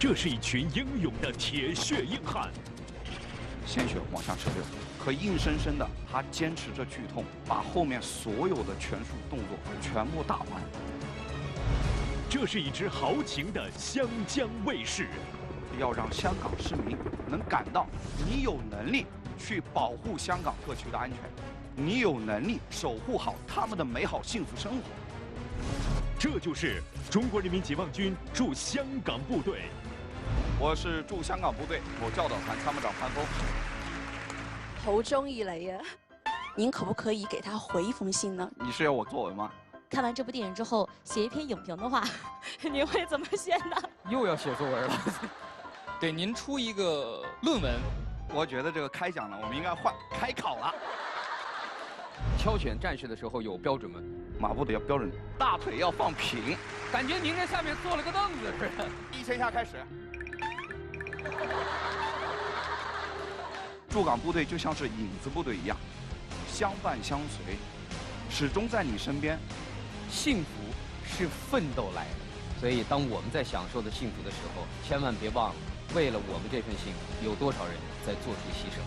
这是一群英勇的铁血硬汉，鲜血往下直流，可硬生生的他坚持着剧痛，把后面所有的拳术动作全部打完。这是一支豪情的湘江卫士，要让香港市民能感到你有能力去保护香港各区的安全，你有能力守护好他们的美好幸福生活。这就是中国人民解放军驻香港部队。我是驻香港部队某教导团参谋长潘峰。好中意你啊！您可不可以给他回一封信呢？你是要我作文吗？看完这部电影之后，写一篇影评的话，您会怎么写呢？又要写作文了。给您出一个论文。我觉得这个开讲了，我们应该换开考了。挑选战士的时候有标准吗？马步的要标准，大腿要放平。感觉您这下面坐了个凳子似的。1000下开始。驻港部队就像是影子部队一样，相伴相随，始终在你身边。幸福是奋斗来的，所以当我们在享受的幸福的时候，千万别忘了，为了我们这份幸福，有多少人在做出牺牲。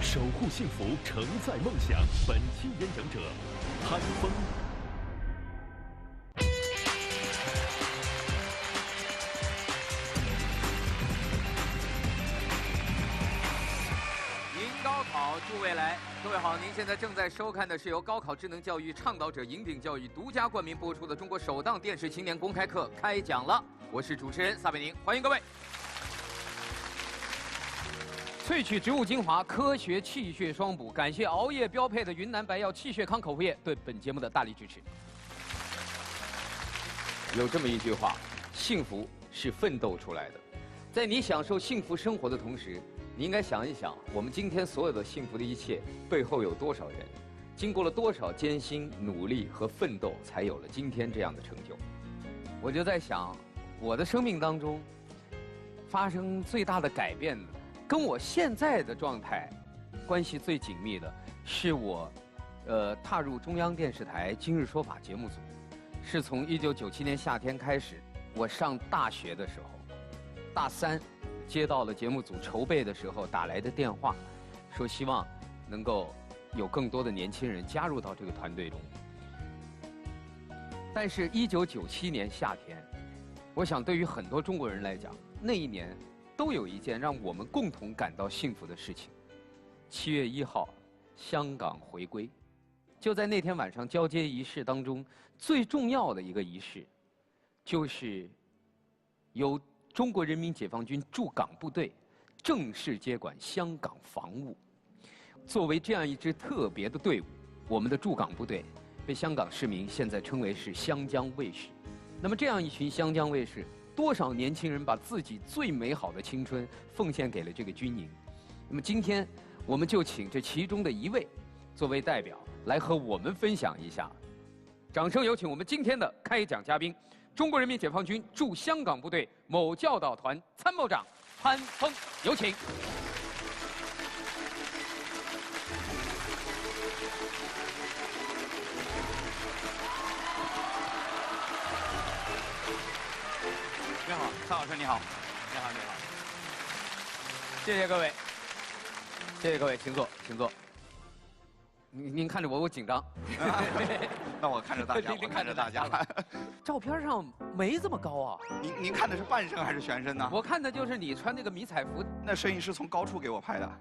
守护幸福，承载梦想。本期演讲者潘峰。高考助未来，各位好，您现在正在收看的是由高考智能教育倡导者银鼎教育独家冠名播出的中国首档电视青年公开课开讲了，我是主持人撒贝宁，欢迎各位。萃取植物精华，科学气血双补，感谢熬夜标配的云南白药气血康口服液对本节目的大力支持。有这么一句话，幸福是奋斗出来的，在你享受幸福生活的同时，你应该想一想，我们今天所有的幸福的一切背后有多少人，经过了多少艰辛、努力和奋斗，才有了今天这样的成就。我就在想，我的生命当中发生最大的改变的，跟我现在的状态关系最紧密的，是我踏入中央电视台《今日说法》节目组，是从1997年夏天开始，我上大学的时候，大3。接到了节目组筹备的时候打来的电话，说希望能够有更多的年轻人加入到这个团队中。但是1997年夏天，我想对于很多中国人来讲，那一年都有一件让我们共同感到幸福的事情。7月1号，香港回归。就在那天晚上交接仪式当中，最重要的一个仪式，就是由中国人民解放军驻港部队正式接管香港防务。作为这样一支特别的队伍，我们的驻港部队被香港市民现在称为是湘江卫士。那么这样一群湘江卫士，多少年轻人把自己最美好的青春奉献给了这个军营。那么今天我们就请这其中的一位作为代表来和我们分享一下。掌声有请我们今天的开讲嘉宾，中国人民解放军驻香港部队某教导团参谋长潘峰，有请。你好，蔡老师，你好。你好，你好。谢谢各位，谢谢各位，请坐，请坐。您看着我，我紧张。那我看着大家，我看着大家。照片上没这么高啊。您看的是半身还是全身呢？我看的就是你穿那个迷彩服。那摄影师从高处给我拍的，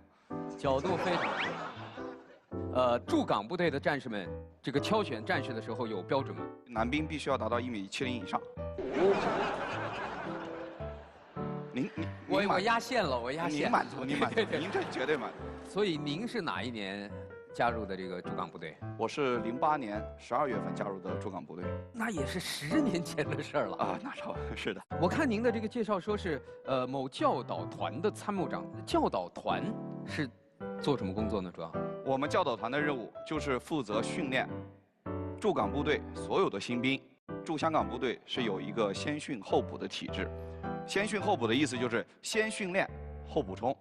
角度非常。驻港部队的战士们，这个挑选战士的时候有标准吗？男兵必须要达到1.70米以上。我压线了，我压线。您满足，您满足，您这绝对满足。所以您是哪一年加入的这个驻港部队？我是08年12月份加入的驻港部队。那也是10年前的事儿了啊，那差不多是的。我看您的这个介绍说是某教导团的参谋长，教导团是做什么工作呢？主要我们教导团的任务就是负责训练驻港部队所有的新兵。驻香港部队是有一个先训后补的体制，先训后补的意思就是先训练后补充。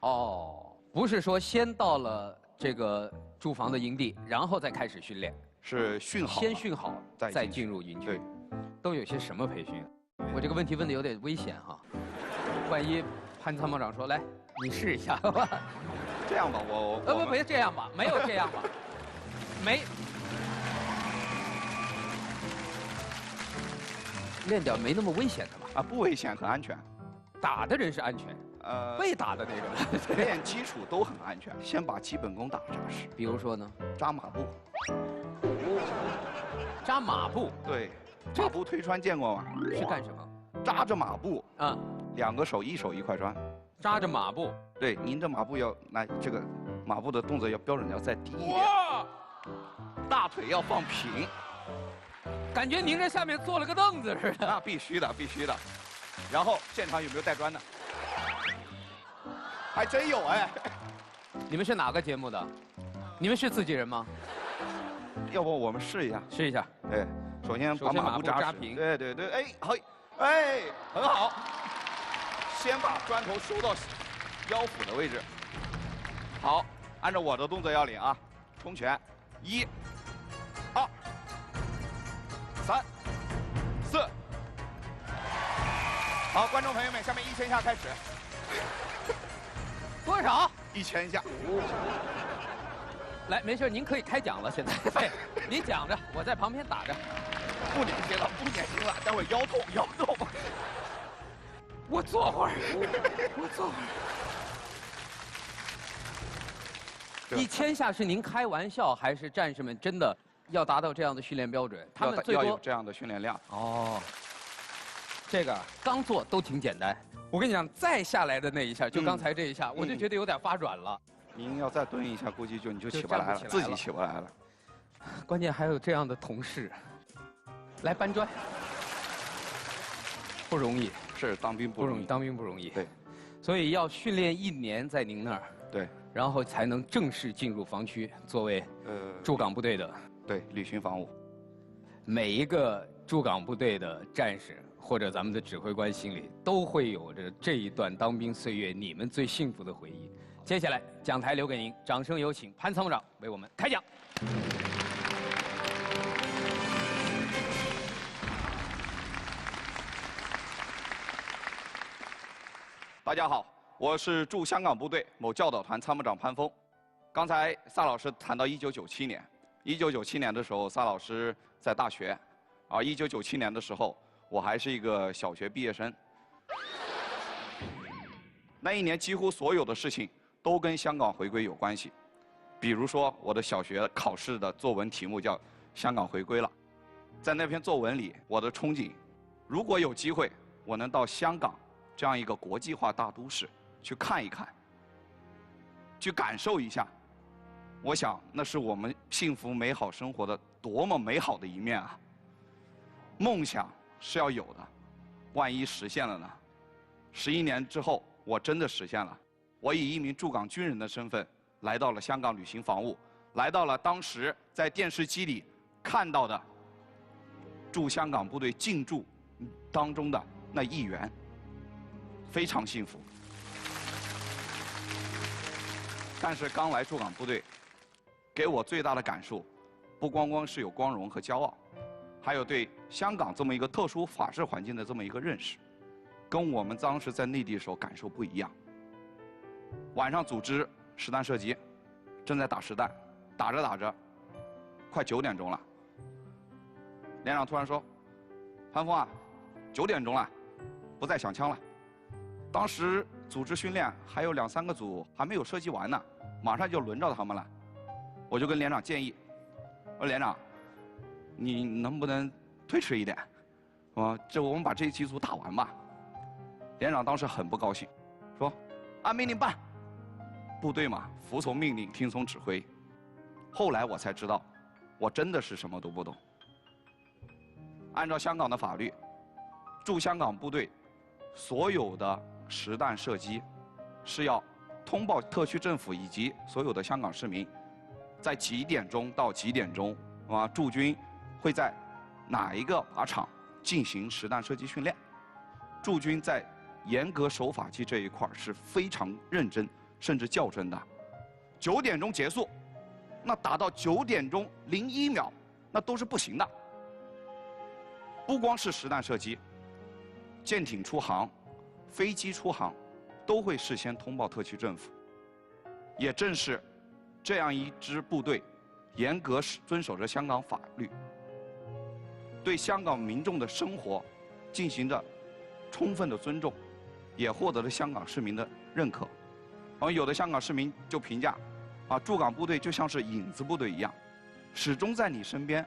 哦，不是说先到了这个驻防的营地，然后再开始训练，是训好，先训好再进入营区。对，都有些什么培训？我这个问题问的有点危险哈。万一潘参谋长说来，你试一下吧。这样吧，我别这样吧，没有这样吧，没。练点没那么危险的吧？啊，不危险，很安全。打的人是安全，被打的那个练基础都很安全，先把基本功打扎实。比如说呢？扎马步。扎马步？对，马步推穿见过吗？是干什么？扎着马步啊，2个手一手一块砖。扎着马步。对，您这马步要来，这个马步的动作要标准，要再低一点。哇！大腿要放平。感觉您这下面坐了个凳子似的。那必须的，必须的。然后现场有没有带砖的？还真有哎。你们是哪个节目的？你们是自己人吗？要不我们试一下？试一下。对，首先把马步扎平。对对对，哎，好，哎，很好。先把砖头收到腰腹的位置。好，按照我的动作要领啊，冲拳，1、2、3、4。好，观众朋友们，下面1000下开始。多少？1000下。来，没事，您可以开讲了。现在，对，您讲着，我在旁边打着。不年轻了，不年轻了，待会腰痛，腰痛。我坐会儿，我坐会儿。1000下是您开玩笑，还是战士们真的要达到这样的训练标准？他们最多要有这样的训练量。哦，这个刚做都挺简单。我跟你讲，再下来的那一下，就刚才这一下，我就觉得有点发软了。您要再蹲一下，估计你就起不来了，自己起不来了。关键还有这样的同事来搬砖，不容易。是当兵不容易，当兵不容易。对，所以要训练1年在您那儿。对，然后才能正式进入防区，作为驻港部队的。对，履行防务。每一个驻港部队的战士或者咱们的指挥官心里都会有着这一段当兵岁月你们最幸福的回忆。接下来讲台留给您，掌声有请潘参谋长为我们开讲。大家好，我是驻香港部队某教导团参谋长潘峰。刚才萨老师谈到1997年，1997年的时候，萨老师在大学，啊，1997年的时候，我还是一个小学毕业生。那一年几乎所有的事情都跟香港回归有关系，比如说我的小学考试的作文题目叫《香港回归了》，在那篇作文里，我的憧憬，如果有机会，我能到香港这样一个国际化大都市去看一看，去感受一下，我想那是我们幸福美好生活的多么美好的一面啊！梦想是要有的，万一实现了呢？11年之后，我真的实现了。我以一名驻港军人的身份来到了香港履行防务，来到了当时在电视机里看到的驻香港部队进驻当中的那一员。非常幸福，但是刚来驻港部队，给我最大的感受，不光光是有光荣和骄傲，还有对香港这么一个特殊法治环境的这么一个认识，跟我们当时在内地的时候感受不一样。晚上组织实弹射击，正在打实弹，打着打着，快9点钟了，连长突然说：“潘峰啊，9点钟了，不再响枪了。”当时组织训练还有2、3个组还没有射击完呢，马上就轮着他们了。我就跟连长建议，我说连长，你能不能推迟一点？我们把这几组打完吧。连长当时很不高兴，说按命令办。部队嘛，服从命令，听从指挥。后来我才知道，我真的是什么都不懂。按照香港的法律，驻香港部队所有的实弹射击是要通报特区政府以及所有的香港市民，在几点钟到几点钟啊，驻军会在哪一个靶场进行实弹射击训练。驻军在严格守法纪这一块是非常认真，甚至较真的。9点钟结束，那打到9点钟01秒，那都是不行的。不光是实弹射击，舰艇出航，飞机出航，都会事先通报特区政府。也正是这样一支部队，严格遵守着香港法律，对香港民众的生活进行着充分的尊重，也获得了香港市民的认可。有的香港市民就评价，驻港部队就像是影子部队一样，始终在你身边，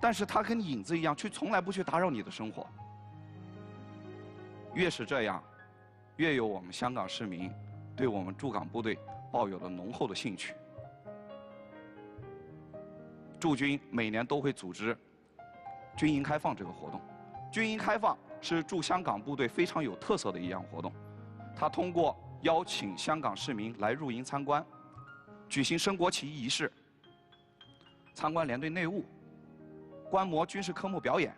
但是他跟影子一样，却从来不去打扰你的生活。越是这样，越有我们香港市民对我们驻港部队抱有了浓厚的兴趣。驻军每年都会组织军营开放这个活动。军营开放是驻香港部队非常有特色的一样活动，它通过邀请香港市民来入营参观，举行升国旗仪式，参观连队内务，观摩军事科目表演，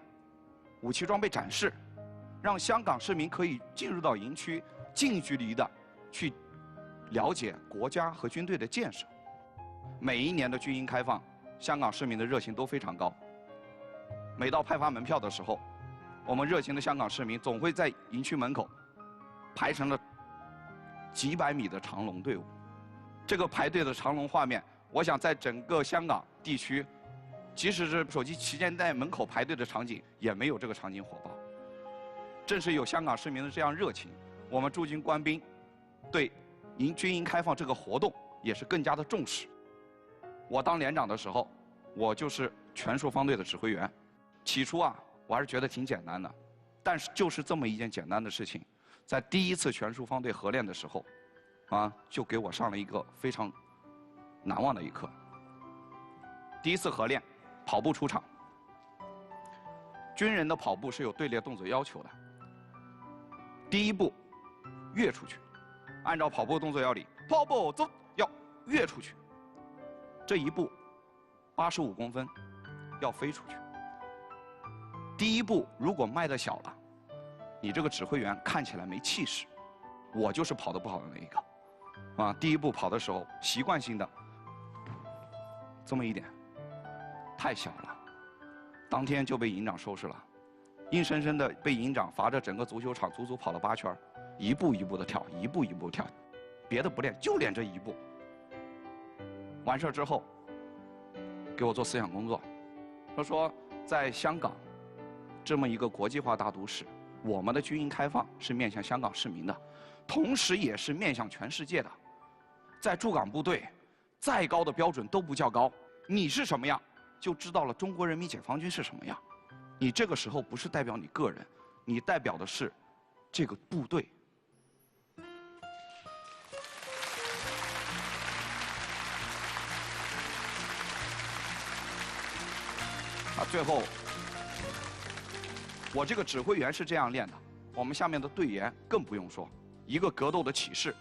武器装备展示，让香港市民可以进入到营区，近距离的去了解国家和军队的建设。每一年的军营开放，香港市民的热情都非常高。每到派发门票的时候，我们热情的香港市民总会在营区门口排成了几百米的长龙队伍。这个排队的长龙画面，我想在整个香港地区，即使是手机旗舰店门口排队的场景，也没有这个场景火爆。正是有香港市民的这样热情，我们驻军官兵对军营开放这个活动也是更加的重视。我当连长的时候，我就是全数方队的指挥员。起初我还是觉得挺简单的，但是就是这么一件简单的事情，在第一次全数方队合练的时候，就给我上了一个非常难忘的一课。第一次合练，跑步出场。军人的跑步是有队列动作要求的。第一步，跃出去，按照跑步动作要领，跑步走，要跃出去。这一步，85公分，要飞出去。第一步如果迈得小了，你这个指挥员看起来没气势。我就是跑得不好的那一个，第一步跑的时候习惯性的这么一点，太小了，当天就被营长收拾了，硬生生的被营长罚着整个足球场足足跑了8圈，一步一步的跳，一步一步跳，别的不练，就练这一步。完事儿之后，给我做思想工作，他说在香港这么一个国际化大都市，我们的军营开放是面向香港市民的，同时也是面向全世界的。在驻港部队，再高的标准都不叫高，你是什么样，就知道了中国人民解放军是什么样。你这个时候不是代表你个人，你代表的是这个部队。最后，我这个指挥员是这样练的，我们下面的队员更不用说，一个格斗的起势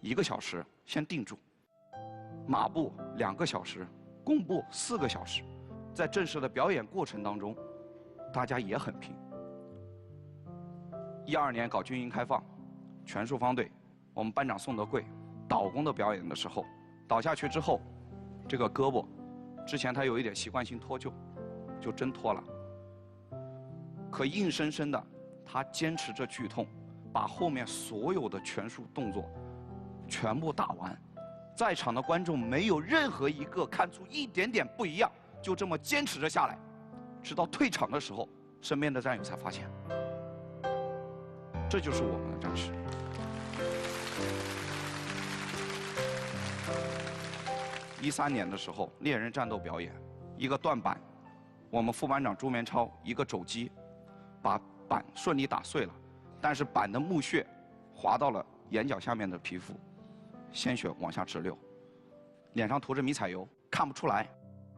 ，1个小时先定住，马步2个小时，弓步4个小时，在正式的表演过程当中，大家也很拼。12年搞军营开放，全数方队，我们班长宋德贵倒弓的表演的时候，倒下去之后，这个胳膊之前他有一点习惯性脱臼，就真脱了。可硬生生的，他坚持着剧痛，把后面所有的拳术动作全部打完，在场的观众没有任何一个看出一点点不一样，就这么坚持着下来，直到退场的时候，身边的战友才发现，这就是我们的战士。13年的时候，猎人战斗表演，一个断板，我们副班长朱绵超一个肘击，把板顺利打碎了，但是板的木屑划到了眼角下面的皮肤，鲜血往下直流，脸上涂着迷彩油，看不出来，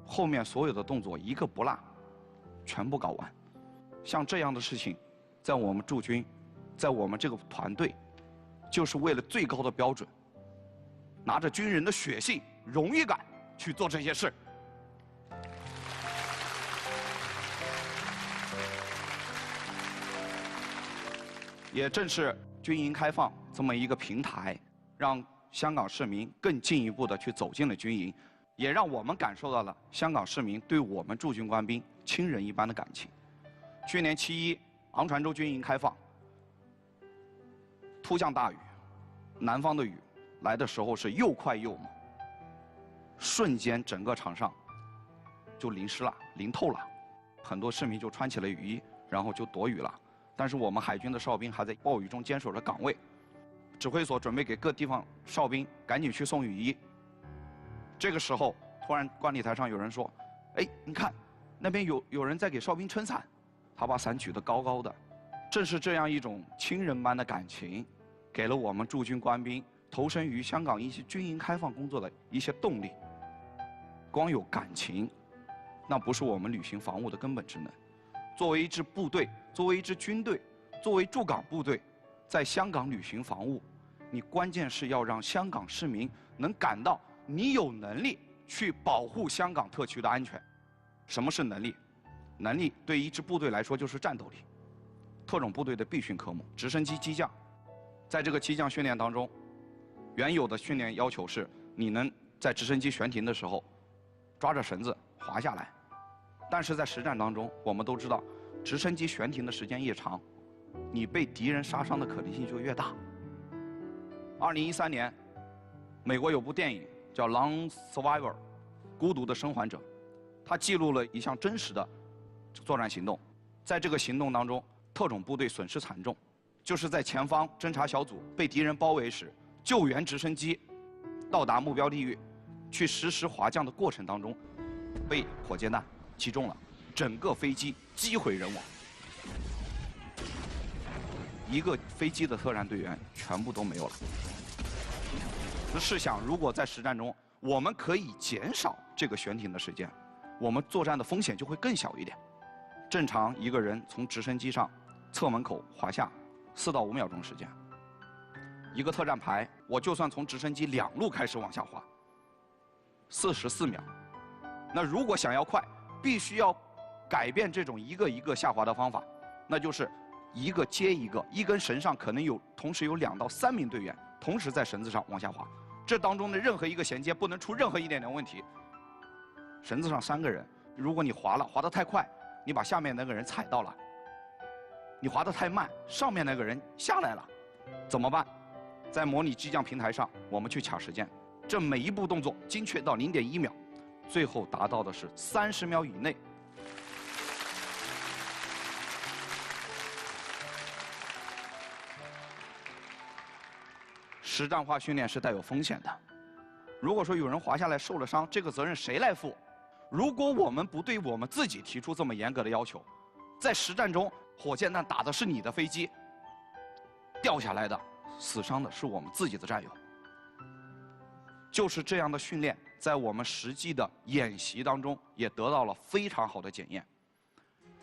后面所有的动作一个不落，全部搞完。像这样的事情，在我们驻军，在我们这个团队，就是为了最高的标准，拿着军人的血性、荣誉感去做这些事。也正是军营开放这么一个平台，让香港市民更进一步的去走进了军营，也让我们感受到了香港市民对我们驻军官兵亲人一般的感情。去年7·1 航船州军营开放，突降大雨，南方的雨来的时候是又快又猛，瞬间整个场上就淋湿了、淋透了，很多市民就穿起了雨衣，然后就躲雨了。但是我们海军的哨兵还在暴雨中坚守着岗位，指挥所准备给各地方哨兵赶紧去送雨衣。这个时候，突然观礼台上有人说：“哎，你看，那边有人在给哨兵撑伞。”他把伞举得高高的，正是这样一种亲人般的感情，给了我们驻军官兵投身于香港一些军营开放工作的一些动力。光有感情，那不是我们履行防务的根本职能。作为一支部队，作为一支军队，作为驻港部队，在香港履行防务，你关键是要让香港市民能感到你有能力去保护香港特区的安全。什么是能力？能力对一支部队来说就是战斗力。特种部队的必训科目，直升机机降，在这个机降训练当中，原有的训练要求是你能在直升机悬停的时候抓着绳子滑下来，但是在实战当中，我们都知道，直升机悬停的时间越长，你被敌人杀伤的可能性就越大。2013年，美国有部电影叫《Lone Survivor》，孤独的生还者，它记录了一项真实的作战行动。在这个行动当中，特种部队损失惨重，就是在前方侦察小组被敌人包围时，救援直升机到达目标地域，去实施滑降的过程当中，被火箭弹击中了，整个飞机机毁人亡，一个飞机的特战队员全部都没有了。试想，如果在实战中我们可以减少这个悬停的时间，我们作战的风险就会更小一点。正常一个人从直升机上侧门口滑下4到5秒钟时间，一个特战排，我就算从直升机2路开始往下滑，44秒。那如果想要快，必须要改变这种一个一个下滑的方法，那就是一个接一个，一根绳上可能同时有2到3名队员同时在绳子上往下滑，这当中的任何一个衔接不能出任何一点点问题。绳子上3个人，如果你滑得太快，你把下面那个人踩到了；你滑得太慢，上面那个人下来了，怎么办？在模拟机降平台上，我们去卡时间，这每一步动作精确到0.1秒，最后达到的是30秒以内。实战化训练是带有风险的。如果说有人滑下来受了伤，这个责任谁来负？如果我们不对我们自己提出这么严格的要求，在实战中，火箭弹打的是你的飞机，掉下来的、死伤的是我们自己的战友。就是这样的训练，在我们实际的演习当中也得到了非常好的检验。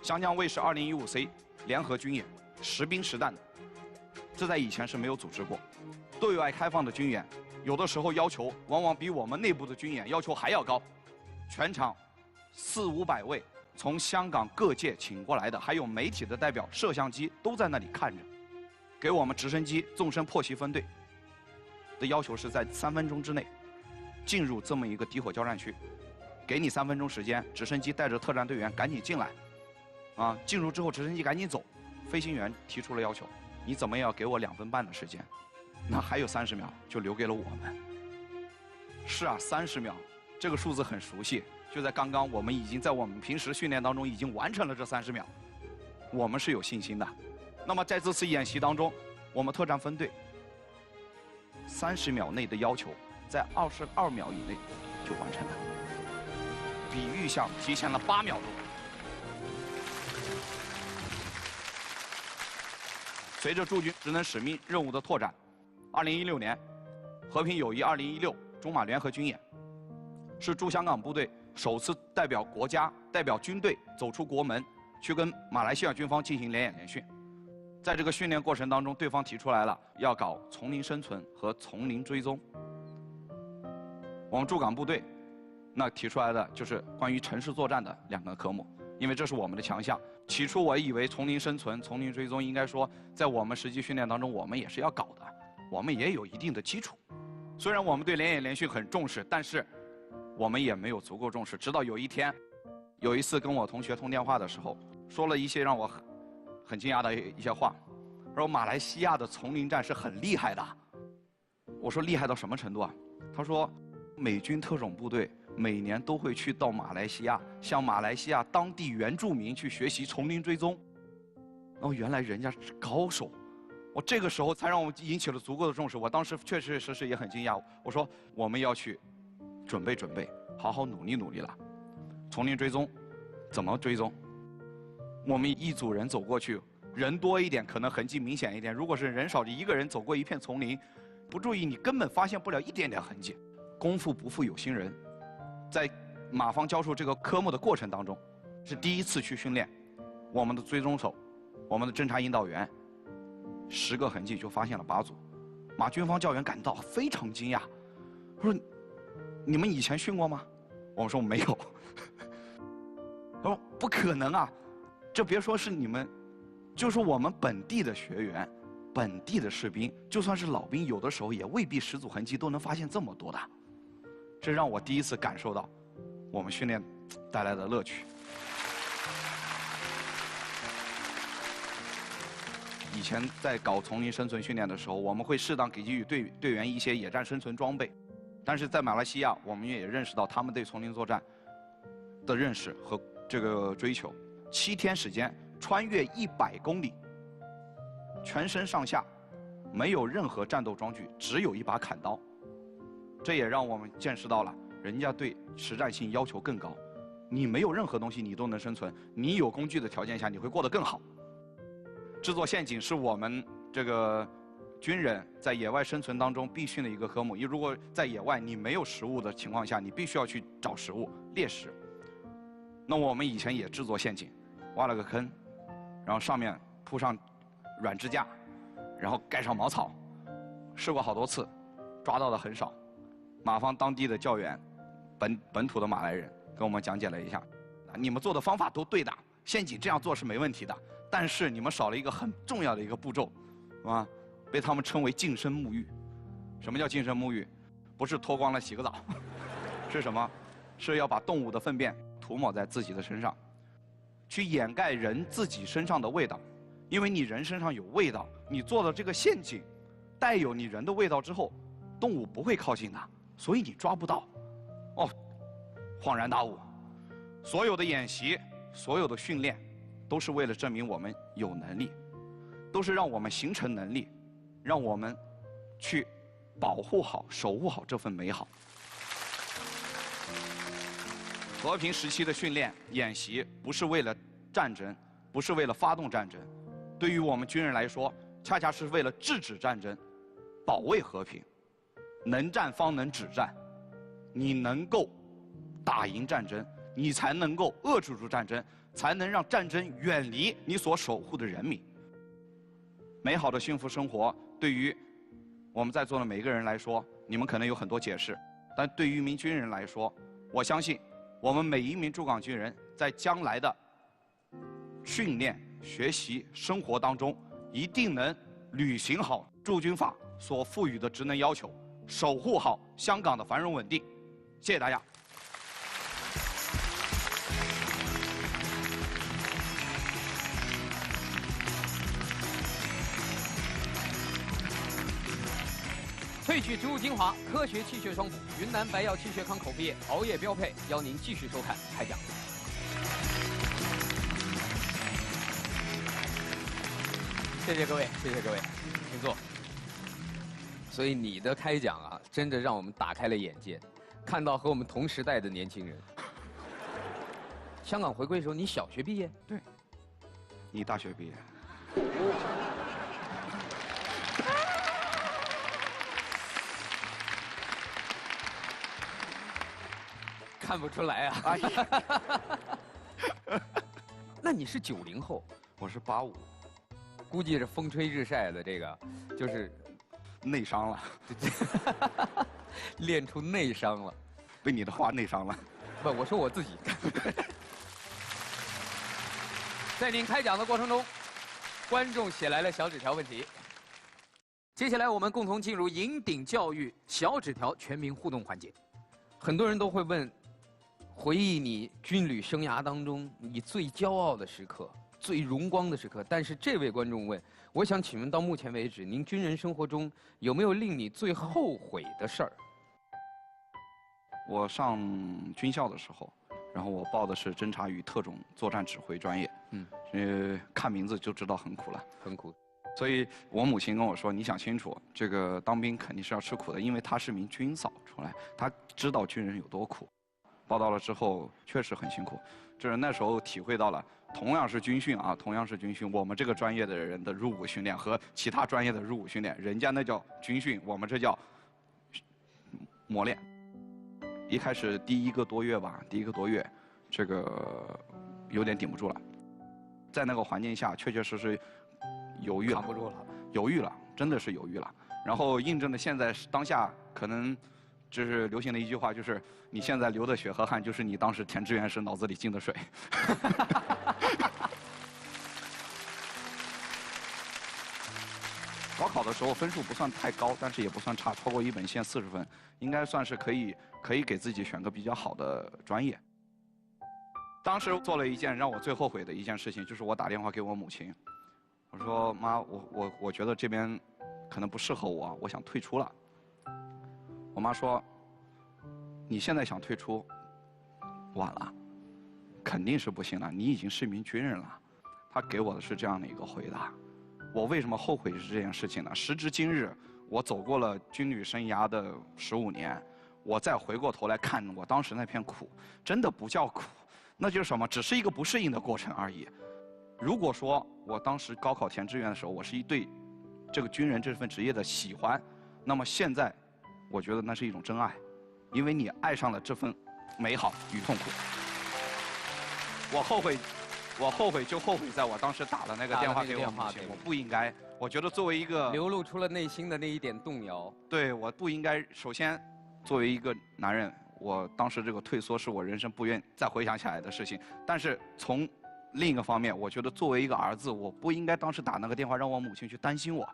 湘江卫视2015C 联合军演，实兵实弹的，这在以前是没有组织过。对外开放的军演，有的时候要求往往比我们内部的军演要求还要高。全场400-500位从香港各界请过来的，还有媒体的代表，摄像机都在那里看着。给我们直升机纵深破袭分队的要求是在3分钟之内进入这么一个敌火交战区，给你3分钟时间，直升机带着特战队员赶紧进来，进入之后直升机赶紧走。飞行员提出了要求，你怎么也要给我2分半的时间，那还有30秒就留给了我们。是啊，30秒。这个数字很熟悉，就在刚刚，我们已经在我们平时训练当中已经完成了这30秒，我们是有信心的。那么在这次演习当中，我们特战分队30秒内的要求，在22秒以内就完成了，比预想提前了8秒钟。随着驻军职能使命任务的拓展，2016年和平友谊2016中马联合军演，是驻香港部队首次代表国家、代表军队走出国门，去跟马来西亚军方进行联演联训。在这个训练过程当中，对方提出来了要搞丛林生存和丛林追踪。我们驻港部队那提出来的就是关于城市作战的2个科目，因为这是我们的强项。起初我以为丛林生存、丛林追踪应该说在我们实际训练当中我们也是要搞的，我们也有一定的基础。虽然我们对联演联训很重视，但是我们也没有足够重视。直到有一天，有一次跟我同学通电话的时候，说了一些让我很惊讶的一些话，他说马来西亚的丛林战是很厉害的。我说厉害到什么程度啊？他说美军特种部队每年都会去到马来西亚，向马来西亚当地原住民去学习丛林追踪。哦，原来人家是高手。我这个时候才让我引起了足够的重视。我当时确确实实也很惊讶。我说我们要去准备准备，好好努力努力了。丛林追踪怎么追踪？我们一组人走过去，人多一点可能痕迹明显一点。如果是人少，一个人走过一片丛林，不注意你根本发现不了一点点痕迹。功夫不负有心人，在马方教授这个科目的过程当中，是第一次去训练我们的追踪手，我们的侦察引导员。10个痕迹就发现了8组，马军方教员感到非常惊讶，说：“你们以前训过吗？”我们说没有。他说：“不可能啊，这别说是你们，就是我们本地的学员、本地的士兵，就算是老兵，有的时候也未必10组痕迹都能发现这么多的。”这让我第一次感受到我们训练带来的乐趣。以前在搞丛林生存训练的时候，我们会适当给予队员一些野战生存装备，但是在马来西亚，我们也认识到他们对丛林作战的认识和这个追求。7天时间，穿越100公里，全身上下没有任何战斗装具，只有一把砍刀。这也让我们见识到了人家对实战性要求更高。你没有任何东西，你都能生存；你有工具的条件下，你会过得更好。制作陷阱是我们这个军人在野外生存当中必训的一个科目。如果在野外你没有食物的情况下，你必须要去找食物猎食。那我们以前也制作陷阱，挖了个坑，然后上面铺上软支架，然后盖上茅草，试过好多次，抓到的很少。马方当地的教员，本土的马来人跟我们讲解了一下，你们做的方法都对的，陷阱这样做是没问题的。但是你们少了一个很重要的一个步骤，啊，被他们称为净身沐浴。什么叫净身沐浴？不是脱光了洗个澡，是什么？是要把动物的粪便涂抹在自己的身上，去掩盖人自己身上的味道。因为你人身上有味道，你做的这个陷阱带有你人的味道之后，动物不会靠近的，所以你抓不到。哦，恍然大悟，所有的演习，所有的训练，都是为了证明我们有能力，都是让我们形成能力，让我们去保护好、守护好这份美好。和平时期的训练演习不是为了战争，不是为了发动战争，对于我们军人来说，恰恰是为了制止战争，保卫和平。能战方能止战，你能够打赢战争，你才能够遏制住战争，才能让战争远离你所守护的人民。美好的幸福生活，对于我们在座的每一个人来说，你们可能有很多解释，但对于一名军人来说，我相信我们每一名驻港军人在将来的训练、学习、生活当中，一定能履行好驻军法所赋予的职能要求，守护好香港的繁荣稳定。谢谢大家。萃取植物精华，科学气血双补，云南白药气血康口服液，熬夜标配，邀您继续收看开讲。谢谢各位，谢谢各位，请坐。所以你的开讲啊，真的让我们打开了眼界，看到和我们同时代的年轻人。香港回归的时候，你小学毕业？对。你大学毕业？看不出来啊！哎呀，那你是90后，我是85，估计是风吹日晒的，这个就是内伤了，练出内伤了。被你的话内伤了。不，我说我自己。在您开讲的过程中，观众写来了小纸条问题。接下来我们共同进入银鼎教育小纸条全民互动环节。很多人都会问，回忆你军旅生涯当中你最骄傲的时刻、最荣光的时刻。但是这位观众问，我想请问到目前为止，您军人生活中有没有令你最后悔的事儿？我上军校的时候，然后我报的是侦察与特种作战指挥专业。看名字就知道很苦了，很苦。所以我母亲跟我说：“你想清楚，这个当兵肯定是要吃苦的，因为她是名军嫂出来，她知道军人有多苦。”报到了之后，确实很辛苦。就是那时候体会到了，同样是军训啊，同样是军训，我们这个专业的人的入伍训练和其他专业的入伍训练，人家那叫军训，我们这叫磨练。一开始第一个多月吧，这个有点顶不住了，在那个环境下，确确实实犹豫了，扛不住了，犹豫了，真的是犹豫了。然后印证了现在当下可能就是流行的一句话，就是你现在流的血和汗，就是你当时填志愿时脑子里进的水。高考的时候分数不算太高，但是也不算差，超过一本线40分，应该算是可以给自己选个比较好的专业。当时做了一件让我最后悔的一件事情，就是我打电话给我母亲，我说妈，我觉得这边可能不适合我，我想退出了。我妈说，你现在想退出，晚了，肯定是不行了，你已经是一名军人了。她给我的是这样的一个回答。我为什么后悔是这件事情呢？时至今日，我走过了军旅生涯的15年，我再回过头来看我当时那片苦，真的不叫苦，那就是什么？只是一个不适应的过程而已。如果说我当时高考填志愿的时候，我是对这个军人这份职业的喜欢，那么现在，我觉得那是一种真爱，因为你爱上了这份美好与痛苦。我后悔就后悔在我当时打了那个电话给我母亲，我不应该。我觉得作为一个流露出了内心的那一点动摇。对，我不应该。首先，作为一个男人，我当时这个退缩是我人生不愿再回想起来的事情。但是从另一个方面，我觉得作为一个儿子，我不应该当时打那个电话让我母亲去担心我。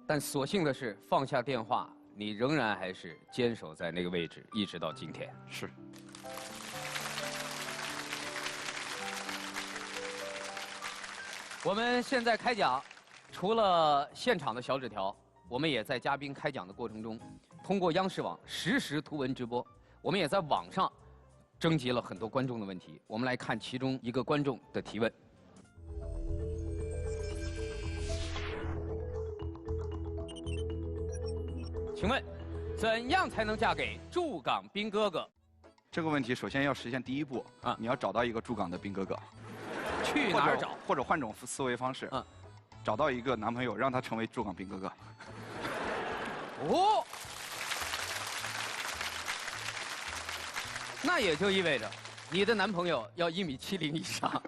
但所幸的是，放下电话，你仍然还是坚守在那个位置，一直到今天。是。我们现在开讲，除了现场的小纸条，我们也在嘉宾开讲的过程中，通过央视网实时图文直播，我们也在网上征集了很多观众的问题。我们来看其中一个观众的提问。请问，怎样才能嫁给驻港兵哥哥？这个问题首先要实现第一步啊，你要找到一个驻港的兵哥哥。去哪儿找？或者换种思维方式，找到一个男朋友，让他成为驻港兵哥哥。哦，那也就意味着，你的男朋友要1.70米以上。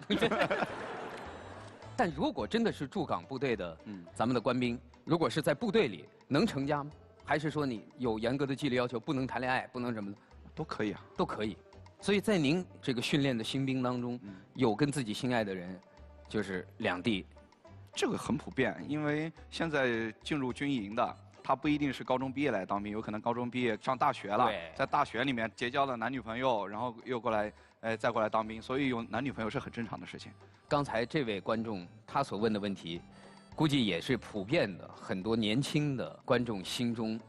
但如果真的是驻港部队的，咱们的官兵，如果是在部队里，能成家吗？还是说你有严格的纪律要求，不能谈恋爱，不能什么的？都可以啊，都可以。所以在您这个训练的新兵当中，有跟自己心爱的人，就是两地，这个很普遍。因为现在进入军营的，他不一定是高中毕业来当兵，有可能高中毕业上大学了，在大学里面结交了男女朋友，然后又过来，再过来当兵，所以有男女朋友是很正常的事情。刚才这位观众他所问的问题，估计也是普遍的，很多年轻的观众心中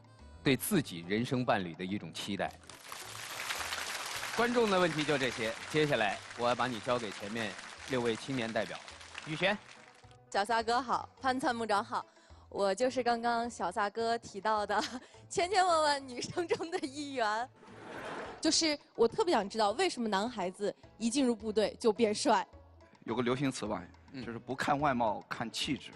对自己人生伴侣的一种期待。观众的问题就这些，接下来我要把你交给前面6位青年代表。雨璇，小撒哥好，潘参谋长好，我就是刚刚小撒哥提到的千千万万女生中的一员。就是我特别想知道，为什么男孩子一进入部队就变帅？有个流行词吧，就是不看外貌，看气质。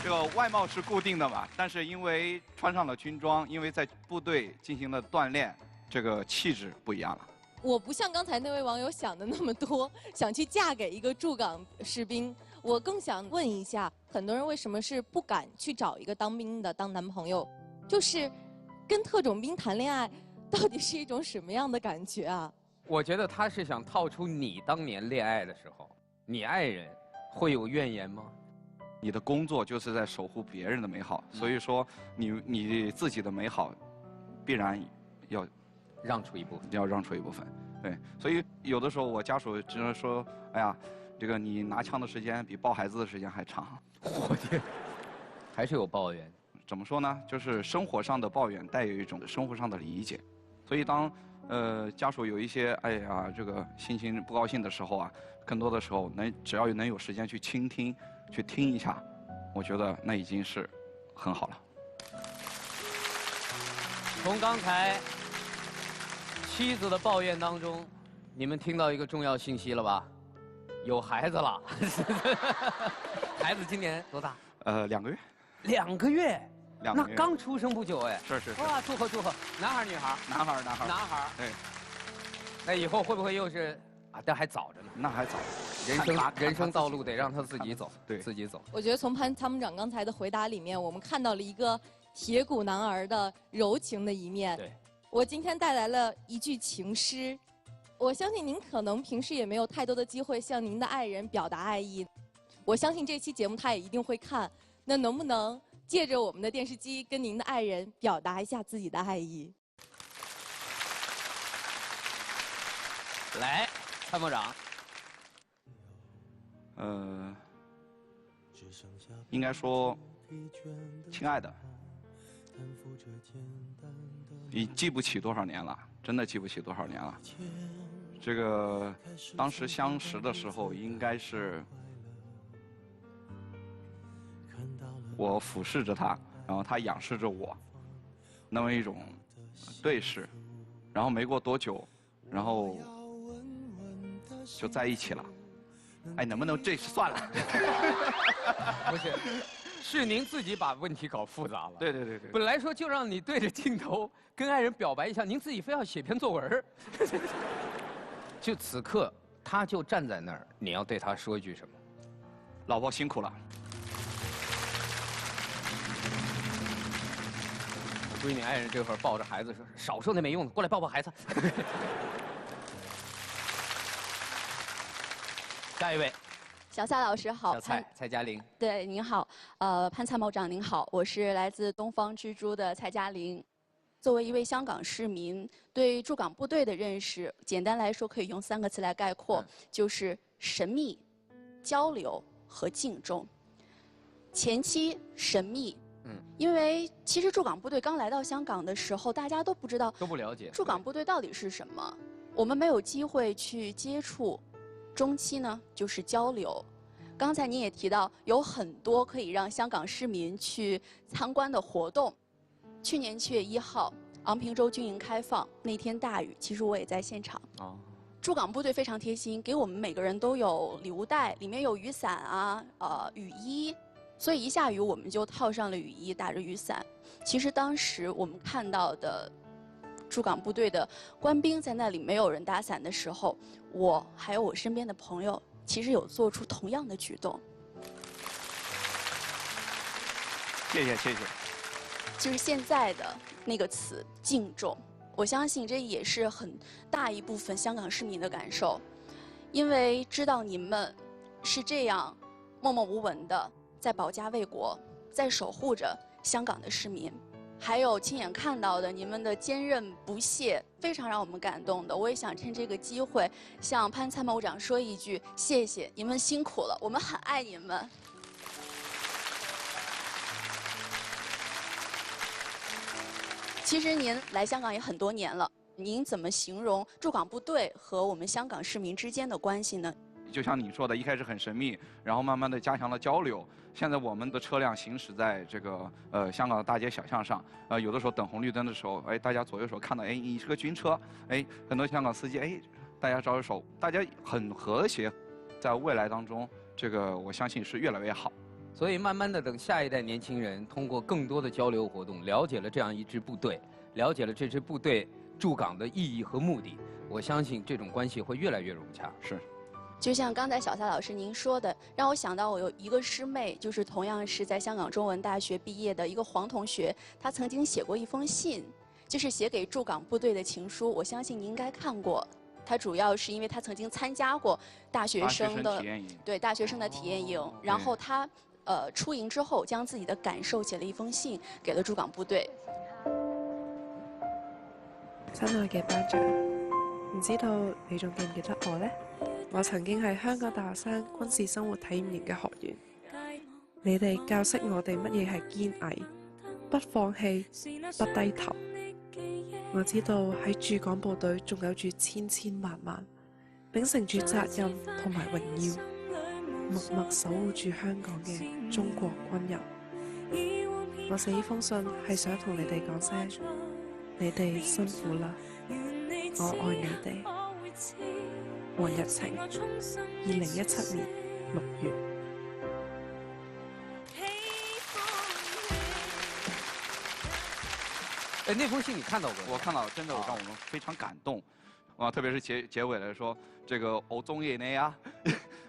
这个外貌是固定的嘛，但是因为穿上了军装，因为在部队进行了锻炼，这个气质不一样了。我不像刚才那位网友想的那么多，想去嫁给一个驻港士兵。我更想问一下，很多人为什么是不敢去找一个当兵的当男朋友？就是跟特种兵谈恋爱，到底是一种什么样的感觉啊？我觉得他是想套出你当年恋爱的时候，你爱人会有怨言吗？你的工作就是在守护别人的美好，所以说你自己的美好，必然要让出一部分。要让出一部分。对，所以有的时候我家属只能说，哎呀，这个你拿枪的时间比抱孩子的时间还长。我天，还是有抱怨。怎么说呢？就是生活上的抱怨带有一种生活上的理解，所以当家属有一些哎呀这个心情不高兴的时候啊，更多的时候只要能有时间去倾听，去听一下，我觉得那已经是很好了。从刚才妻子的抱怨当中，你们听到一个重要信息了吧？有孩子了。孩子今年多大2个月。 2个月。 2个那月。刚出生不久哎。是。哇，祝贺祝贺！男孩儿女孩儿？男孩儿。男孩。对。那以后会不会又是啊？但还早着呢。那还早。人生道路得让他自己走，对，自己走。我觉得从潘参谋长刚才的回答里面，我们看到了一个铁骨男儿的柔情的一面。对。我今天带来了一句情诗，我相信您可能平时也没有太多的机会向您的爱人表达爱意，我相信这期节目他也一定会看。那能不能借着我们的电视机跟您的爱人表达一下自己的爱意？来，参谋长。应该说，亲爱的，你记不起多少年了，真的记不起多少年了。这个当时相识的时候，应该是我俯视着他，然后他仰视着我，那么一种对视，然后没过多久，然后就在一起了。哎，能不能这次算了？不是，是您自己把问题搞复杂了。对。本来说就让你对着镜头跟爱人表白一下，您自己非要写篇作文儿。就此刻，他就站在那儿，你要对他说一句什么？老婆辛苦了。我估计你爱人这会儿抱着孩子说：“少说那没用的，过来抱抱孩子。”下一位，小蔡老师好，小蔡嘉玲。对，您好，潘参谋长您好，我是来自东方之珠的蔡嘉玲。作为一位香港市民，对驻港部队的认识，简单来说可以用3个词来概括，就是神秘、交流和敬重。前期神秘，因为其实驻港部队刚来到香港的时候，大家都不知道，都不了解驻港部队到底是什么，我们没有机会去接触。中期呢，就是交流。刚才您也提到，有很多可以让香港市民去参观的活动。去年7月1号，昂坪洲军营开放那天大雨，其实我也在现场。驻港部队非常贴心，给我们每个人都有礼物袋，里面有雨伞啊，雨衣，所以一下雨我们就套上了雨衣，打着雨伞。其实当时我们看到的驻港部队的官兵在那里没有人打伞的时候，我还有我身边的朋友，其实有做出同样的举动。谢谢。就是现在的那个词“敬重”，我相信这也是很大一部分香港市民的感受，因为知道你们是这样默默无闻的在保家卫国，在守护着香港的市民。还有亲眼看到的你们的坚韧不懈，非常让我们感动的。我也想趁这个机会向潘参谋长说一句：谢谢，你们辛苦了，我们很爱你们。其实您来香港也很多年了，您怎么形容驻港部队和我们香港市民之间的关系呢？就像你说的，一开始很神秘，然后慢慢的加强了交流。现在我们的车辆行驶在这个香港的大街小巷上，有的时候等红绿灯的时候，哎，大家左右手看到，哎，你是个军车，哎，很多香港司机，哎，大家招招手，大家很和谐。在未来当中，这个我相信是越来越好。所以慢慢的，等下一代年轻人通过更多的交流活动，了解了这样一支部队，了解了这支部队驻港的意义和目的，我相信这种关系会越来越融洽。是。就像刚才小蔡老师您说的，让我想到我有一个师妹，就是同样是在香港中文大学毕业的一个黄同学，她曾经写过一封信，就是写给驻港部队的情书。我相信您应该看过。她主要是因为她曾经参加过大学生的大学生的体验营，然后她出营之后，将自己的感受写了一封信给了驻港部队。親愛嘅班長，唔知道你仲記唔記得我呢？我曾經係香港大學生軍事生活體驗營嘅學員，你哋教識我哋乜嘢係堅毅，不放棄，不低頭。我知道喺駐港部隊仲有住千千萬萬，秉承住責任同埋榮耀，默默守護住香港嘅中國軍人。我寫呢封信係想同你哋講聲，你哋辛苦啦，我愛你哋。黃日晴，2017年6月。哎，那封信你看到过？我看到，真的让我们非常感动，啊，特别是结尾来说，这个欧中以雷啊，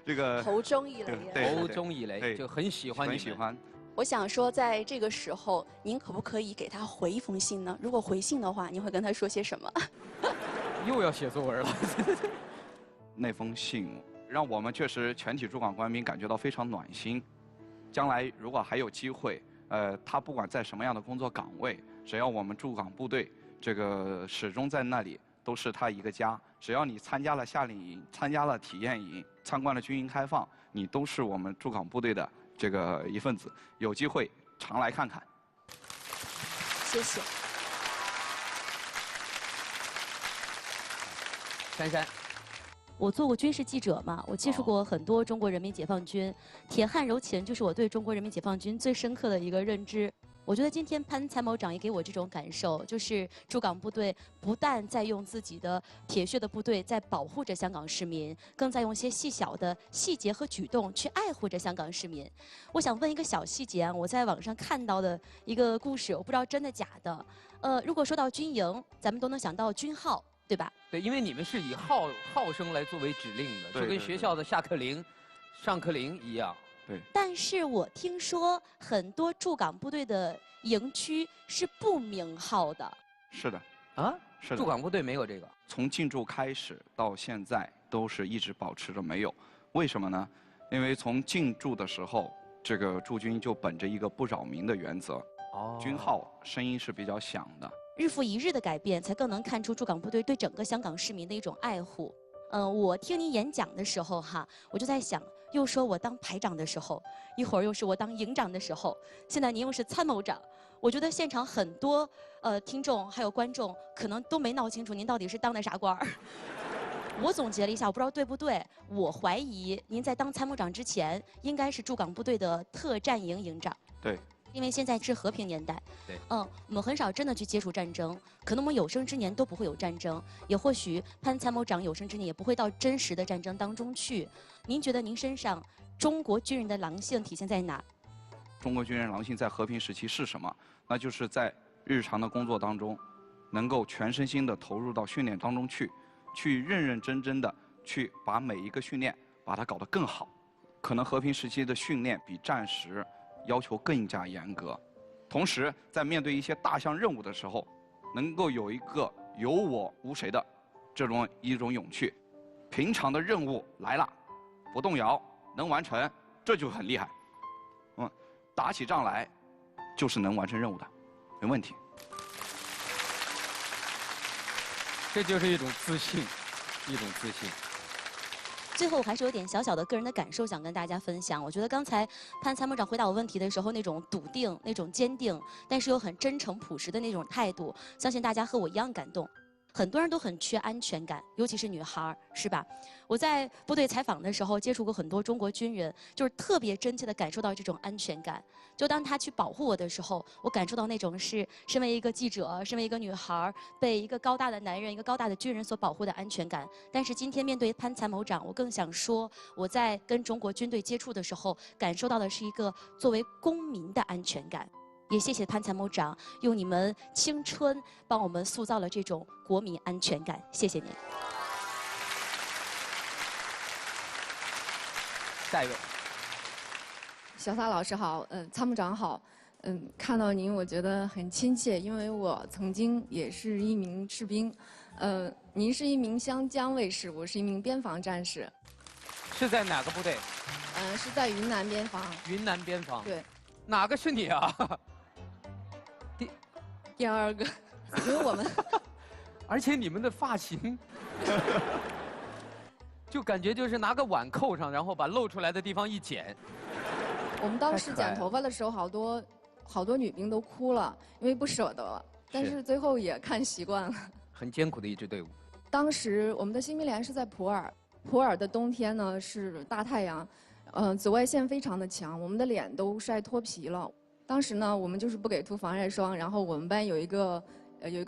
这个侯忠以雷，侯忠以雷，就很喜欢你，很喜欢。我想说，在这个时候，您可不可以给他回一封信呢？如果回信的话，您会跟他说些什么？又要写作文了。那封信让我们确实全体驻港官兵感觉到非常暖心。将来如果还有机会，他不管在什么样的工作岗位，只要我们驻港部队这个始终在那里，都是他一个家。只要你参加了夏令营，参加了体验营，参观了军营开放，你都是我们驻港部队的这个一份子。有机会常来看看。谢谢。珊珊。我做过军事记者嘛，我接触过很多中国人民解放军，铁汉柔情就是我对中国人民解放军最深刻的一个认知。我觉得今天潘参谋长也给我这种感受，就是驻港部队不但在用自己的铁血的部队在保护着香港市民，更在用一些细小的细节和举动去爱护着香港市民。我想问一个小细节啊，我在网上看到的一个故事，我不知道真的假的。如果说到军营，咱们都能想到军号。对吧？对，因为你们是以号声来作为指令的，就跟学校的下课铃、上课铃一样。对。但是我听说很多驻港部队的营区是不鸣号的。是的。啊？是的。驻港部队没有这个。从进驻开始到现在都是一直保持着没有。为什么呢？因为从进驻的时候，这个驻军就本着一个不扰民的原则。军号声音是比较响的。日复一日的改变，才更能看出驻港部队对整个香港市民的一种爱护。我听您演讲的时候哈，我就在想，又说我当排长的时候，一会儿又是我当营长的时候，现在您又是参谋长。我觉得现场很多听众还有观众可能都没闹清楚您到底是当的啥官儿。我总结了一下，我不知道对不对，我怀疑您在当参谋长之前，应该是驻港部队的特战营营长。对。因为现在是和平年代，对，我们很少真的去接触战争，可能我们有生之年都不会有战争，也或许潘参谋长有生之年也不会到真实的战争当中去。您觉得您身上中国军人的狼性体现在哪？中国军人狼性在和平时期是什么？那就是在日常的工作当中，能够全身心的投入到训练当中去认认真真的去把每一个训练把它搞得更好。可能和平时期的训练比战时要求更加严格，同时在面对一些大项任务的时候，能够有一个有我无谁的这种一种勇气。平常的任务来了，不动摇，能完成，这就很厉害。打起仗来就是能完成任务的，没问题。这就是一种自信，一种自信。最后，我还是有点小小的个人的感受想跟大家分享。我觉得刚才潘参谋长回答我问题的时候，那种笃定、那种坚定，但是又很真诚朴实的那种态度，相信大家和我一样感动。很多人都很缺安全感，尤其是女孩，是吧？我在部队采访的时候接触过很多中国军人，就是特别真切地感受到这种安全感。就当他去保护我的时候，我感受到那种是身为一个记者，身为一个女孩，被一个高大的男人、一个高大的军人所保护的安全感。但是今天面对潘参谋长，我更想说，我在跟中国军队接触的时候，感受到的是一个作为公民的安全感。也谢谢潘参谋长用你们青春帮我们塑造了这种国民安全感，谢谢您。下一位，小撒老师好，参谋长好，看到您我觉得很亲切，因为我曾经也是一名士兵，您是一名湘江卫士，我是一名边防战士。是在哪个部队？是在云南边防。云南边防。对。哪个是你啊？第二个，因为我们，而且你们的发型就感觉就是拿个碗扣上，然后把露出来的地方一剪。我们当时剪头发的时候，好多女兵都哭了，因为不舍得。但是最后也看习惯了。很艰苦的一支队伍。当时我们的新兵连是在普洱，普洱的冬天呢是大太阳，紫外线非常的强，我们的脸都晒脱皮了。当时呢，我们就是不给涂防晒霜，然后我们班有一个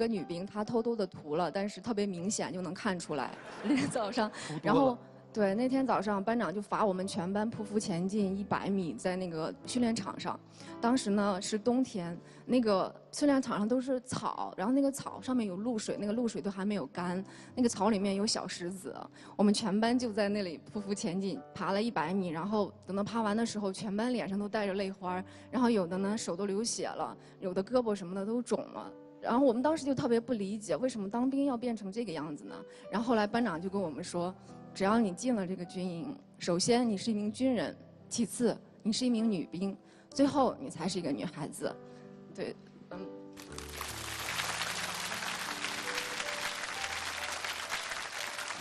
女兵，她偷偷的涂了，但是特别明显就能看出来。那天早上，然后对那天早上班长就罚我们全班匍匐前进100米，在那个训练场上。当时呢是冬天，那个训练场上都是草，然后那个草上面有露水，那个露水都还没有干，那个草里面有小石子。我们全班就在那里匍匐前进，爬了100米，然后等到爬完的时候，全班脸上都带着泪花，然后有的呢手都流血了，有的胳膊什么的都肿了。然后我们当时就特别不理解，为什么当兵要变成这个样子呢？然后后来班长就跟我们说，只要你进了这个军营，首先你是一名军人，其次你是一名女兵，最后你才是一个女孩子。对，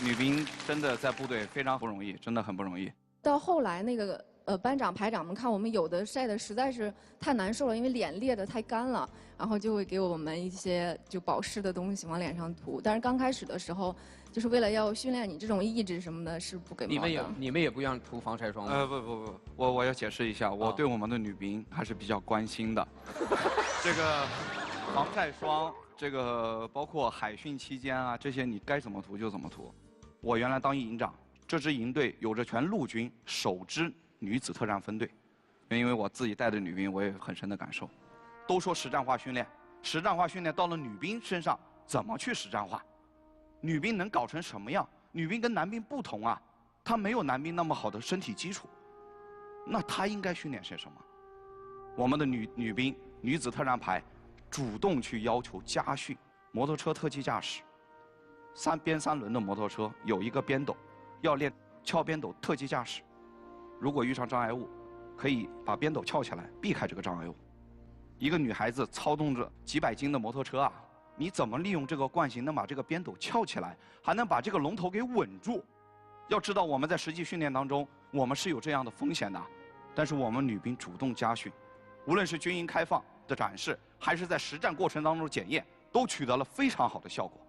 女兵真的在部队非常不容易，真的很不容易。到后来那个班长排长们看我们有的晒的实在是太难受了，因为脸裂得太干了，然后就会给我们一些就保湿的东西往脸上涂。但是刚开始的时候，就是为了要训练你这种意志什么的，是不给毛的。你们也不让涂防晒霜吗？不，我要解释一下，我对我们的女兵还是比较关心的。这个防晒霜，这个包括海训期间啊，这些你该怎么涂就怎么涂。我原来当营长，这支营队有着全陆军首支女子特战分队，因为我自己带的女兵，我也很深的感受。都说实战化训练，实战化训练到了女兵身上，怎么去实战化？女兵能搞成什么样？女兵跟男兵不同啊，她没有男兵那么好的身体基础，那她应该训练些什么？我们的女兵女子特战排主动去要求加训摩托车特技驾驶，3轮的摩托车有一个鞭斗，要练撬鞭斗特技驾驶。如果遇上障碍物，可以把鞭斗撬起来，避开这个障碍物。一个女孩子操纵着几百斤的摩托车啊，你怎么利用这个惯性能把这个鞭斗撬起来，还能把这个龙头给稳住？要知道我们在实际训练当中，我们是有这样的风险的，但是我们女兵主动加训，无论是军营开放的展示，还是在实战过程当中的检验，都取得了非常好的效果。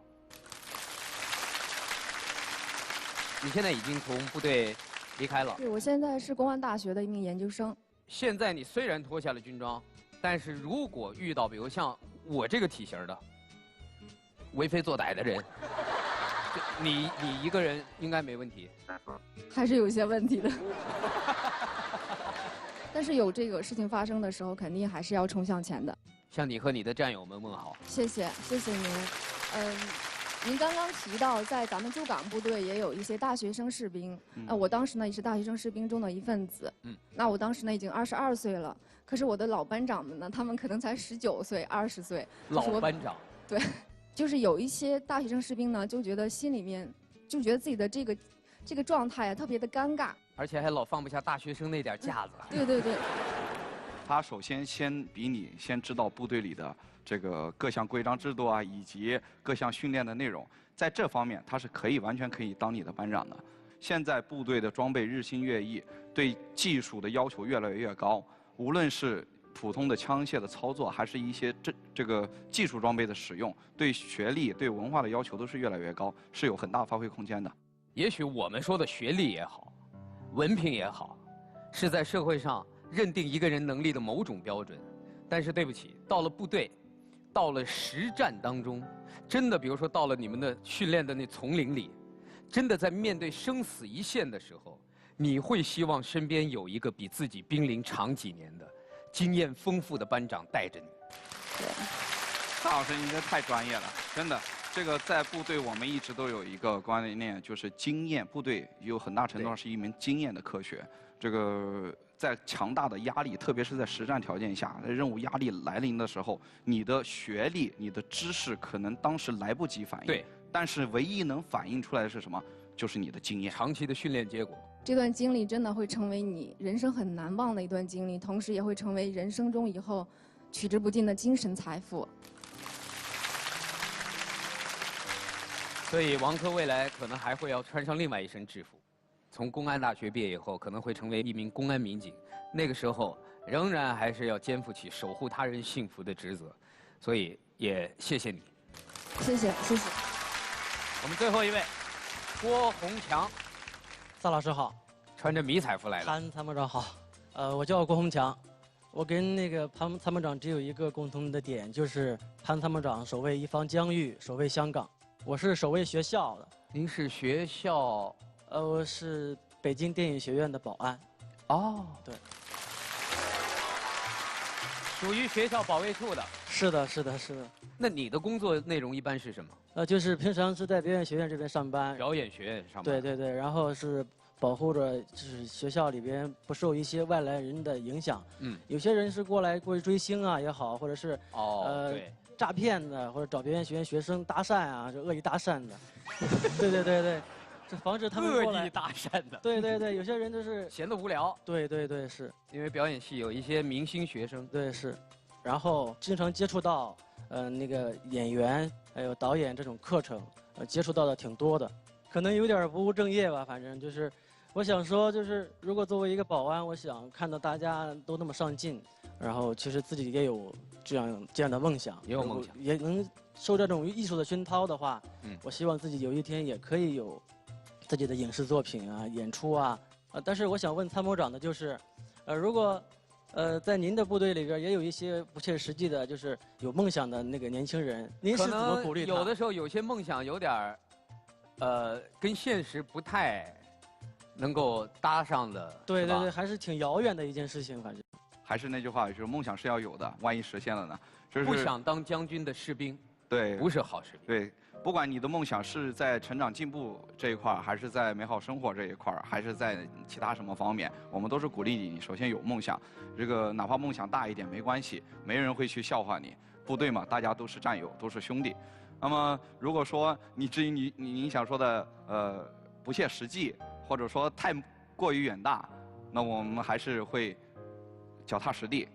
你现在已经从部队离开了。对，我现在是公安大学的一名研究生。现在你虽然脱下了军装，但是如果遇到比如像我这个体型的为非作歹的人，你一个人应该没问题。还是有些问题的。但是有这个事情发生的时候，肯定还是要冲向前的。向你和你的战友们问好。谢谢您。您刚刚提到，在咱们驻港部队也有一些大学生士兵。我当时呢也是大学生士兵中的一份子。那我当时呢已经22岁了，可是我的老班长们呢，他们可能才19岁、20岁。老班长。对，就是有一些大学生士兵呢，就觉得心里面就觉得自己的这个状态啊特别的尴尬，而且还老放不下大学生那点架子。对。他首先比你先知道部队里的这个各项规章制度啊，以及各项训练的内容，在这方面他是完全可以当你的班长的。现在部队的装备日新月异，对技术的要求越来越高，无论是普通的枪械的操作，还是一些这个技术装备的使用，对学历、对文化的要求都是越来越高，是有很大发挥空间的。也许我们说的学历也好，文凭也好，是在社会上认定一个人能力的某种标准，但是对不起，到了部队，到了实战当中，真的，比如说到了你们的训练的那丛林里，真的在面对生死一线的时候，你会希望身边有一个比自己兵龄长几年的、经验丰富的班长带着你。对，大老师，你这太专业了，真的。这个在部队我们一直都有一个观念，就是经验。部队有很大程度上是一门经验的科学。这个在强大的压力，特别是在实战条件下，任务压力来临的时候，你的学历、你的知识可能当时来不及反应。对。但是唯一能反映出来的是什么？就是你的经验，长期的训练结果。这段经历真的会成为你人生很难忘的一段经历，同时也会成为人生中以后取之不尽的精神财富。所以王珂未来可能还会要穿上另外一身制服，从公安大学毕业以后，可能会成为一名公安民警。那个时候仍然还是要肩负起守护他人幸福的职责，所以也谢谢你。谢谢谢谢。我们最后一位，郭宏强，萨老师好，穿着迷彩服来的。潘参谋长好，我叫郭宏强，我跟那个潘参谋长只有一个共同的点，就是潘参谋长守卫一方疆域，守卫香港。我是守卫学校的。您是学校？我是北京电影学院的保安。哦，对。属于学校保卫处的。是的，是的，是的。那你的工作内容一般是什么？就是平常是在表演学院这边上班。表演学院上班。对对对，然后是保护着，就是学校里边不受一些外来人的影响。有些人是过来追星啊也好，或者是对。诈骗的，或者找表演学院学生搭讪啊，就恶意搭讪的。对对对对，这防止他们过来。恶意搭讪的。对对对，有些人就是闲得无聊。对对对，是因为表演系有一些明星学生。对是，然后经常接触到那个演员还有导演这种课程，接触到的挺多的，可能有点不务正业吧，反正就是，我想说就是如果作为一个保安，我想看到大家都那么上进。然后其实自己也有这样的梦想，也有梦想，也能受这种艺术的熏陶的话，我希望自己有一天也可以有自己的影视作品啊、演出啊。但是我想问参谋长的就是，如果在您的部队里边也有一些不切实际的，就是有梦想的那个年轻人，您是怎么鼓励他？有的时候有些梦想有点跟现实不太能够搭上的。对对对，还是挺遥远的一件事情，反正。还是那句话，就是梦想是要有的，万一实现了呢？就是不想当将军的士兵，对，不是好士兵。对，不管你的梦想是在成长进步这一块儿，还是在美好生活这一块儿，还是在其他什么方面，我们都是鼓励你首先有梦想。这个哪怕梦想大一点没关系，没人会去笑话你。部队嘛，大家都是战友，都是兄弟。那么如果说你至于您想说的不切实际，或者说太过于远大，那我们还是会脚踏实地，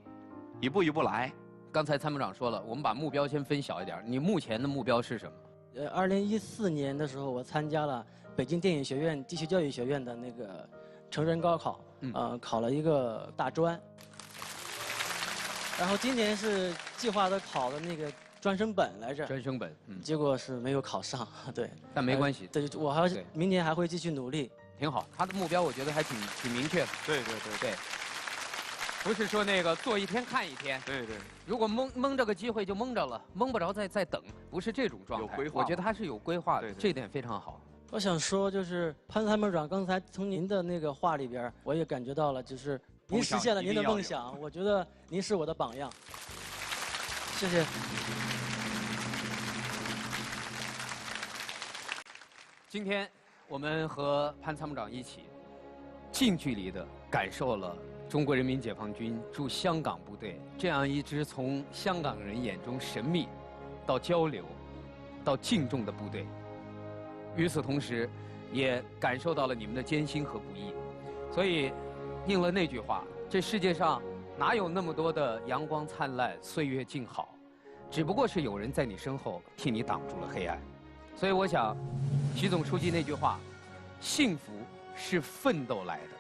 一步一步来。刚才参谋长说了，我们把目标先分小一点。你目前的目标是什么？2014年的时候，我参加了北京电影学院地区教育学院的那个成人高考，考了一个大专。然后今年是计划的考的那个专升本来着。专升本，结果是没有考上，对。但没关系，对，我还明年还会继续努力。挺好，他的目标我觉得还挺明确的。对对对对。不是说那个做一天看一天，对对。如果蒙着个机会就蒙着了，蒙不着再等，不是这种状态。有规划，我觉得他是有规划的，这点非常好。我想说，就是潘参谋长刚才从您的那个话里边，我也感觉到了，就是您实现了您的梦想，我觉得您是我的榜样。谢谢。今天我们和潘参谋长一起，近距离的感受了中国人民解放军驻香港部队这样一支从香港人眼中神秘，到交流，到敬重的部队。与此同时，也感受到了你们的艰辛和不易。所以，应了那句话：这世界上哪有那么多的阳光灿烂、岁月静好？只不过是有人在你身后替你挡住了黑暗。所以，我想，习总书记那句话：幸福是奋斗来的。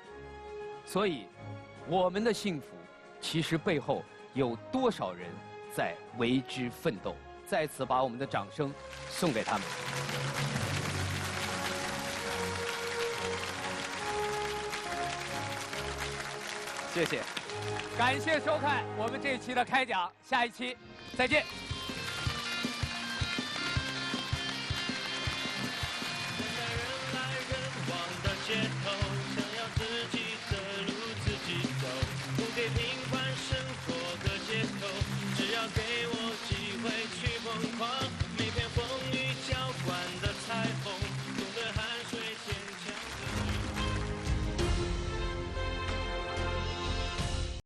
所以，我们的幸福，其实背后有多少人在为之奋斗？在此把我们的掌声送给他们。谢谢，感谢收看我们这一期的开讲，下一期再见。